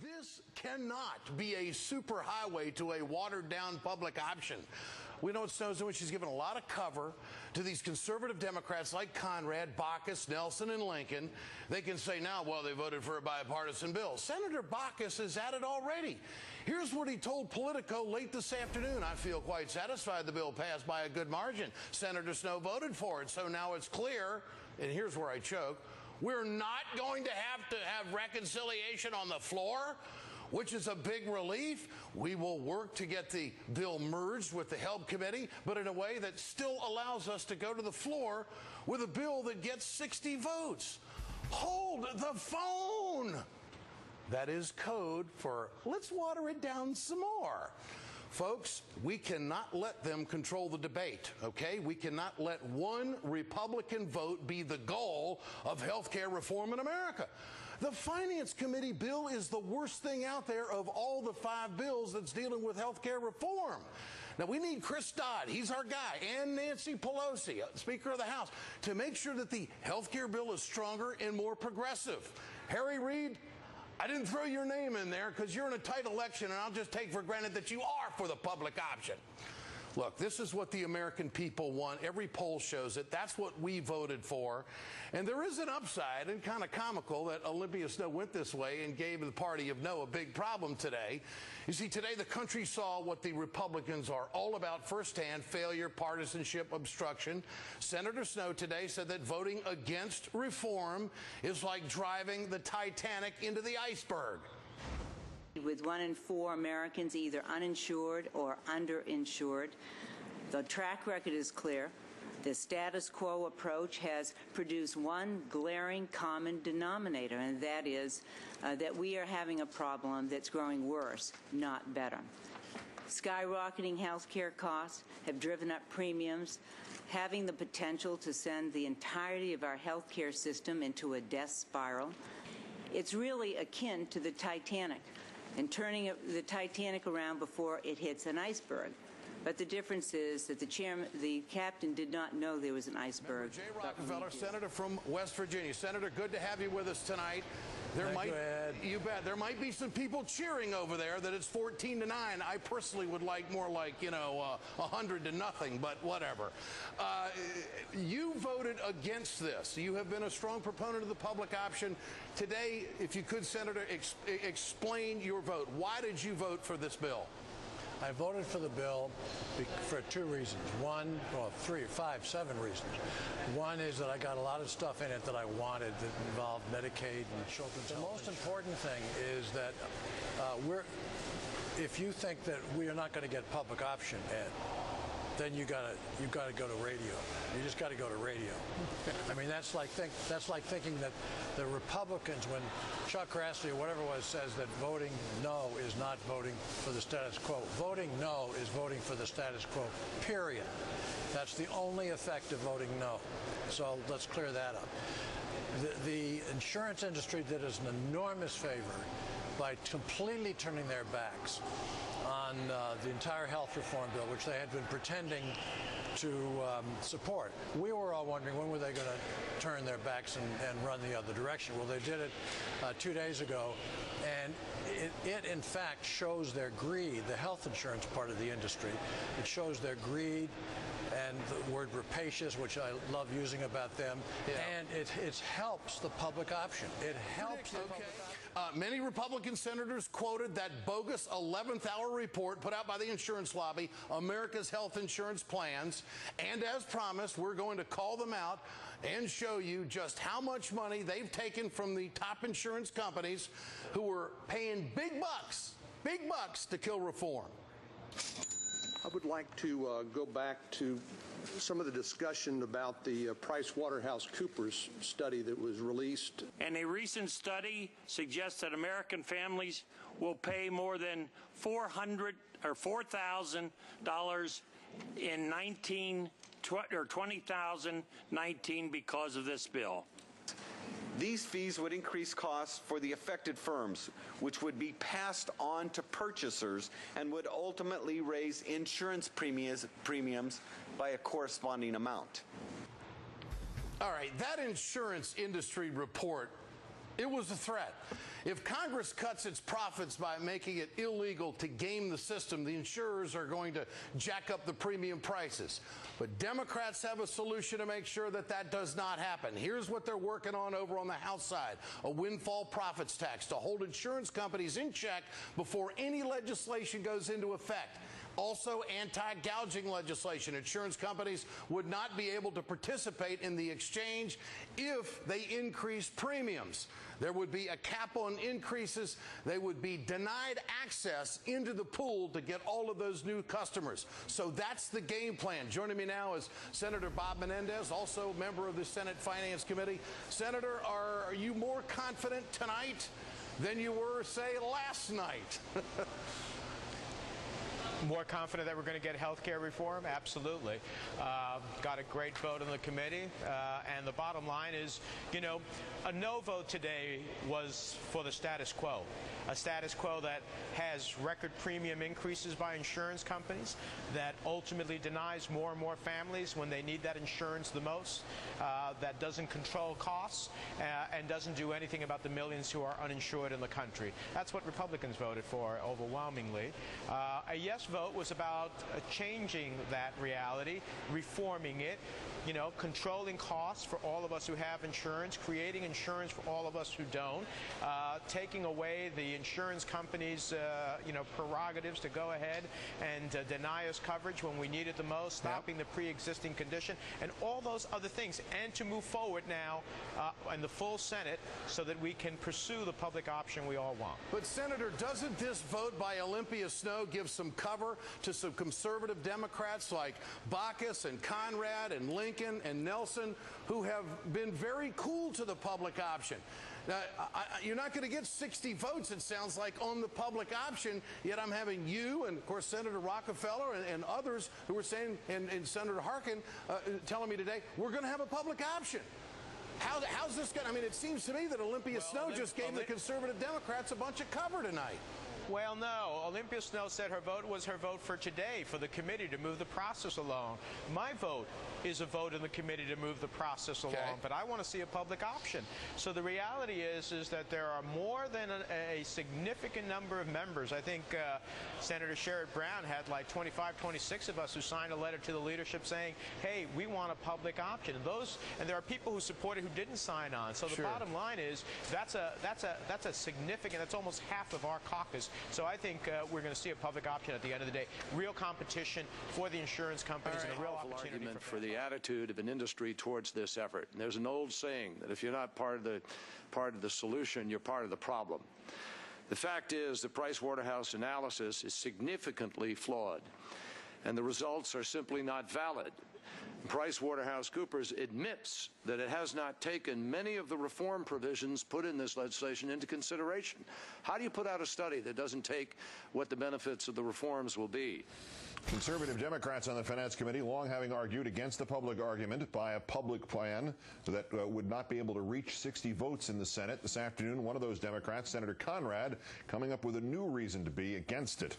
This cannot be a superhighway to a watered-down public option. We know what Snow's doing. She's given a lot of cover to these conservative Democrats like Conrad, Baucus, Nelson, and Lincoln. They can say now, well, they voted for a bipartisan bill. Senator Baucus is at it already. Here's what he told Politico late this afternoon. I feel quite satisfied the bill passed by a good margin. Senator Snow voted for it, so now it's clear, and here's where I choke, we're not going to have reconciliation on the floor, which is a big relief. We will work to get the bill merged with the Help Committee, but in a way that still allows us to go to the floor with a bill that gets 60 votes. Hold the phone. That is code for let's water it down some more. Folks, we cannot let them control the debate, okay? We cannot let one Republican vote be the goal of health care reform in America. The Finance Committee bill is the worst thing out there of all the 5 bills that's dealing with health care reform. Now, we need Chris Dodd, he's our guy, and Nancy Pelosi, Speaker of the House, to make sure that the health care bill is stronger and more progressive. Harry Reid, I didn't throw your name in there because you're in a tight election, and I'll just take for granted that you are for the public option. Look, this is what the American people want. Every poll shows it. That's what we voted for. And there is an upside, and kind of comical, that Olympia Snowe went this way and gave the party of no a big problem today. You see, today the country saw what the Republicans are all about firsthand: failure, partisanship, obstruction. Senator Snowe today said that voting against reform is like driving the Titanic into the iceberg. With 1 in 4 Americans either uninsured or underinsured, the track record is clear. The status quo approach has produced one glaring common denominator, and that is that we are having a problem that's growing worse, not better. Skyrocketing health care costs have driven up premiums, having the potential to send the entirety of our health care system into a death spiral. It's really akin to the Titanic, and turning the Titanic around before it hits an iceberg. But the difference is that the captain did not know there was an iceberg. Jay Rockefeller, Senator from West Virginia. Senator, good to have you with us tonight. You bet. There might be some people cheering over there that it's 14-9. I personally would like more like, 100-0, but whatever. You voted against this. You have been a strong proponent of the public option. Today, if you could, Senator, explain your vote. Why did you vote for this bill? I voted for the bill for 2 reasons. 7 reasons. One is that I got a lot of stuff in it that I wanted that involved Medicaid and children's health. The most important thing is that if you think that we are not going to get public option, Ed, then you got to go to radio. You just got to go to radio. I mean, that's like thinking that the Republicans, when Chuck Grassley or whatever it was says that voting no is not voting for the status quo. Voting no is voting for the status quo, period. That's the only effect of voting no. So let's clear that up. The insurance industry did us an enormous favor by completely turning their backs on the entire health reform bill, which they had been pretending to support. We were all wondering when were they going to turn their backs and run the other direction. Well, they did it 2 days ago, and it in fact shows their greed, the health insurance part of the industry. It shows their greed and the word rapacious, which I love using about them, and it helps the public option. It helps the public option. Many Republican senators quoted that bogus 11th hour report put out by the insurance lobby, America's Health Insurance Plans, and as promised, we're going to call them out and show you just how much money they've taken from the top insurance companies who were paying big bucks to kill reform. I would like to go back to some of the discussion about the PricewaterhouseCoopers study that was released. And a recent study suggests that American families will pay more than $4,000 in 2019 because of this bill. These fees would increase costs for the affected firms, which would be passed on to purchasers and would ultimately raise insurance premiums by a corresponding amount. All right, that insurance industry report, it was a threat. If Congress cuts its profits by making it illegal to game the system, the insurers are going to jack up the premium prices. But Democrats have a solution to make sure that that does not happen. Here's what they're working on over on the House side: a windfall profits tax to hold insurance companies in check before any legislation goes into effect. Also, anti-gouging legislation. Insurance companies would not be able to participate in the exchange if they increase premiums. There would be a cap on increases. They would be denied access into the pool to get all of those new customers. So that's the game plan. Joining me now is Senator Bob Menendez, also a member of the Senate Finance Committee. Senator, are you more confident tonight than you were, say, last night? More confident that we're going to get health care reform? Absolutely. Got a great vote in the committee. And the bottom line is, you know, a no vote today was for the status quo. A status quo that has record premium increases by insurance companies, that ultimately denies more and more families when they need that insurance the most, that doesn't control costs, and doesn't do anything about the millions who are uninsured in the country. That's what Republicans voted for overwhelmingly. A yes vote was about changing that reality, reforming it, you know, controlling costs for all of us who have insurance, creating insurance for all of us who don't, taking away the insurance companies' you know, prerogatives to go ahead and deny us coverage when we need it the most, stopping the pre-existing condition, and all those other things, and to move forward now in the full Senate so that we can pursue the public option we all want. But, Senator, doesn't this vote by Olympia Snowe give some cover to some conservative Democrats like Baucus and Conrad and Lincoln and Nelson, who have been very cool to the public option? Now, you're not going to get 60 votes, it sounds like, on the public option, yet I'm having you and, of course, Senator Rockefeller and others who were saying, and Senator Harkin telling me today, we're going to have a public option. How's this going to, I mean, it seems to me that Olympia Snowe just gave the conservative Democrats a bunch of cover tonight. Well, no. Olympia Snowe said her vote was her vote for today, for the committee to move the process along. My vote is a vote in the committee to move the process along, but I want to see a public option. So the reality is that there are more than a significant number of members. I think Senator Sherrod Brown had like 25, 26 of us who signed a letter to the leadership saying, hey, we want a public option. And there are people who support it who didn't sign on. So the bottom line is that's a significant, that's almost half of our caucus. So I think we're going to see a public option at the end of the day. Real competition for the insurance companies and a real opportunity for the attitude of an industry towards this effort. And there's an old saying that if you're not part of the solution, you're part of the problem. The fact is the Price-Waterhouse analysis is significantly flawed, and the results are simply not valid. PricewaterhouseCoopers admits that it has not taken many of the reform provisions put in this legislation into consideration. How do you put out a study that doesn't take what the benefits of the reforms will be? Conservative Democrats on the Finance Committee long having argued against the public argument by a public plan that would not be able to reach 60 votes in the Senate. This afternoon, one of those Democrats, Senator Conrad, coming up with a new reason to be against it.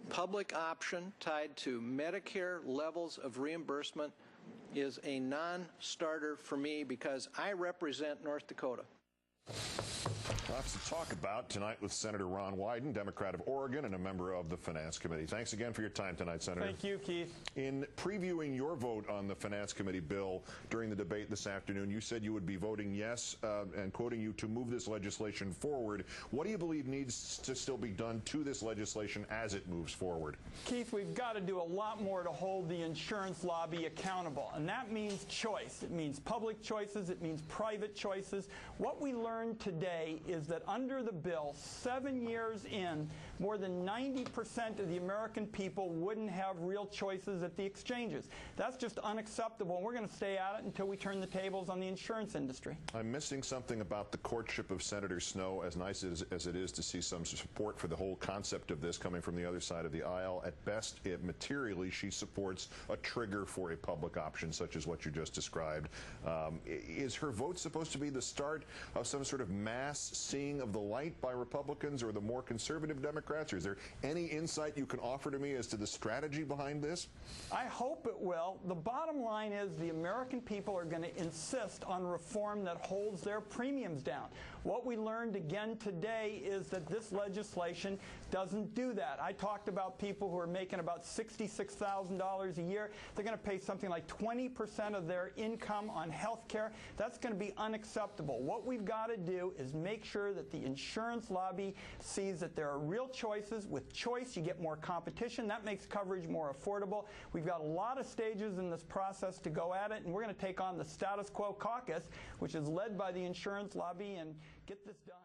Public option tied to Medicare levels of reimbursement is a non-starter for me because I represent North Dakota. Lots to talk about tonight with Senator Ron Wyden, Democrat of Oregon and a member of the Finance Committee. Thanks again for your time tonight, Senator. Thank you, Keith. In previewing your vote on the Finance Committee bill during the debate this afternoon, you said you would be voting yes, and quoting you, to move this legislation forward. What do you believe needs to still be done to this legislation as it moves forward? Keith, we've got to do a lot more to hold the insurance lobby accountable, and that means choice. It means public choices. It means private choices. What we learned today is that under the bill, 7 years in, more than 90% of the American people wouldn't have real choices at the exchanges. That's just unacceptable, and we're going to stay at it until we turn the tables on the insurance industry. I'm missing something about the courtship of Senator Snowe, as nice as it is to see some support for the whole concept of this coming from the other side of the aisle. At best, materially, she supports a trigger for a public option, such as what you just described. Is her vote supposed to be the start of some sort of mass seeing of the light by Republicans or the more conservative Democrats Democrats? Or is there any insight you can offer to me as to the strategy behind this? I hope it will. The bottom line is the American people are going to insist on reform that holds their premiums down. What we learned again today is that this legislation doesn't do that. I talked about people who are making about $66,000 a year. They're going to pay something like 20% of their income on health care. That's going to be unacceptable. What we've got to do is make sure that the insurance lobby sees that there are real choices. With choice, you get more competition. That makes coverage more affordable. We've got a lot of stages in this process to go at it, and we're going to take on the status quo caucus, which is led by the insurance lobby, and get this done.